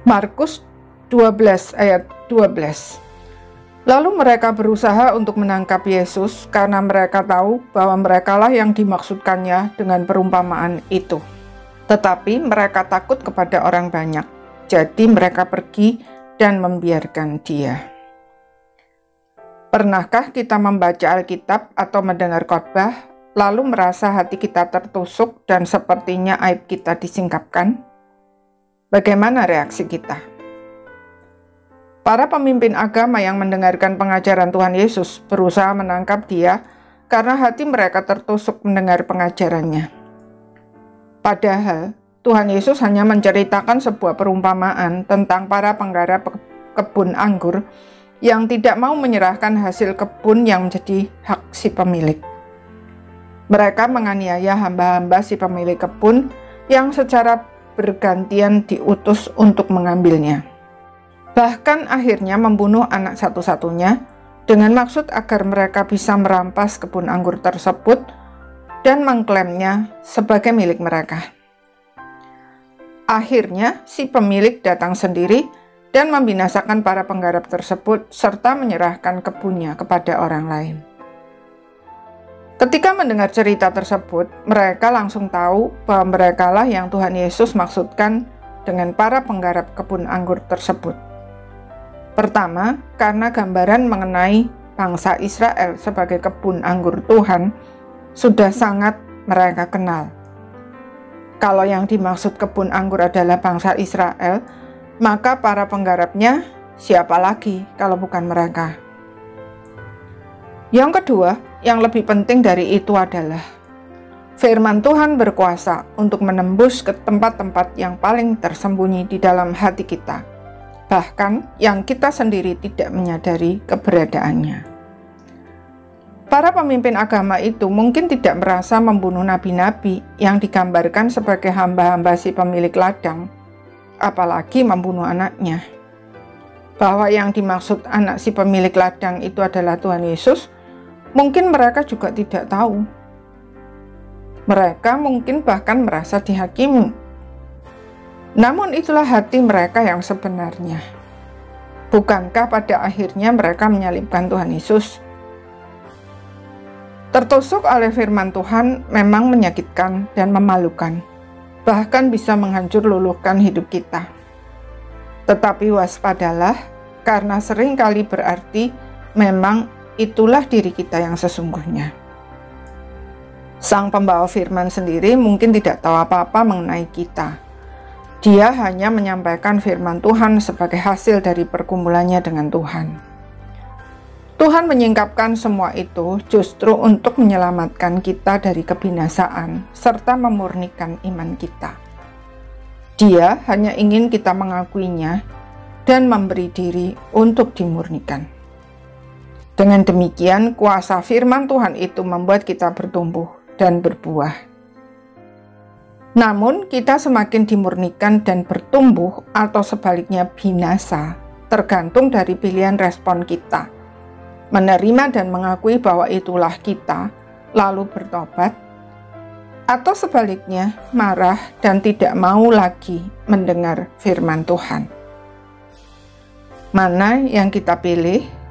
Markus 12 ayat 12. Lalu mereka berusaha untuk menangkap Yesus karena mereka tahu bahwa merekalah yang dimaksudkannya dengan perumpamaan itu. Tetapi mereka takut kepada orang banyak, jadi mereka pergi dan membiarkan dia. Pernahkah kita membaca Alkitab atau mendengar khotbah, lalu merasa hati kita tertusuk dan sepertinya aib kita disingkapkan? Bagaimana reaksi kita? Para pemimpin agama yang mendengarkan pengajaran Tuhan Yesus berusaha menangkap dia karena hati mereka tertusuk mendengar pengajarannya. Padahal, Tuhan Yesus hanya menceritakan sebuah perumpamaan tentang para penggarap kebun anggur yang tidak mau menyerahkan hasil kebun yang menjadi hak si pemilik. Mereka menganiaya hamba-hamba si pemilik kebun yang secara bergantian diutus untuk mengambilnya. Bahkan akhirnya membunuh anak satu-satunya dengan maksud agar mereka bisa merampas kebun anggur tersebut dan mengklaimnya sebagai milik mereka. Akhirnya si pemilik datang sendiri dan membinasakan para penggarap tersebut serta menyerahkan kebunnya kepada orang lain. Ketika mendengar cerita tersebut, mereka langsung tahu bahwa merekalah yang Tuhan Yesus maksudkan dengan para penggarap kebun anggur tersebut. Pertama, karena gambaran mengenai bangsa Israel sebagai kebun anggur Tuhan sudah sangat mereka kenal. Kalau yang dimaksud kebun anggur adalah bangsa Israel, maka para penggarapnya siapa lagi kalau bukan mereka? Yang kedua, yang lebih penting dari itu adalah firman Tuhan berkuasa untuk menembus ke tempat-tempat yang paling tersembunyi di dalam hati kita, bahkan yang kita sendiri tidak menyadari keberadaannya. Para pemimpin agama itu mungkin tidak merasa membunuh nabi-nabi yang digambarkan sebagai hamba-hamba si pemilik ladang, apalagi membunuh anaknya. Bahwa yang dimaksud anak si pemilik ladang itu adalah Tuhan Yesus, mungkin mereka juga tidak tahu. Mereka mungkin bahkan merasa dihakimi. Namun itulah hati mereka yang sebenarnya. Bukankah pada akhirnya mereka menyalibkan Tuhan Yesus? Tertusuk oleh firman Tuhan memang menyakitkan dan memalukan, bahkan bisa menghancur luluhkan hidup kita. Tetapi waspadalah, karena seringkali berarti memang itulah diri kita yang sesungguhnya. Sang pembawa firman sendiri mungkin tidak tahu apa-apa mengenai kita. Dia hanya menyampaikan firman Tuhan sebagai hasil dari pergumulannya dengan Tuhan. Tuhan menyingkapkan semua itu justru untuk menyelamatkan kita dari kebinasaan serta memurnikan iman kita. Dia hanya ingin kita mengakuinya dan memberi diri untuk dimurnikan. Dengan demikian, kuasa firman Tuhan itu membuat kita bertumbuh dan berbuah. Namun, kita semakin dimurnikan dan bertumbuh atau sebaliknya binasa, tergantung dari pilihan respon kita. Menerima dan mengakui bahwa itulah kita, lalu bertobat, atau sebaliknya marah dan tidak mau lagi mendengar firman Tuhan. Mana yang kita pilih?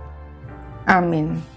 Amin.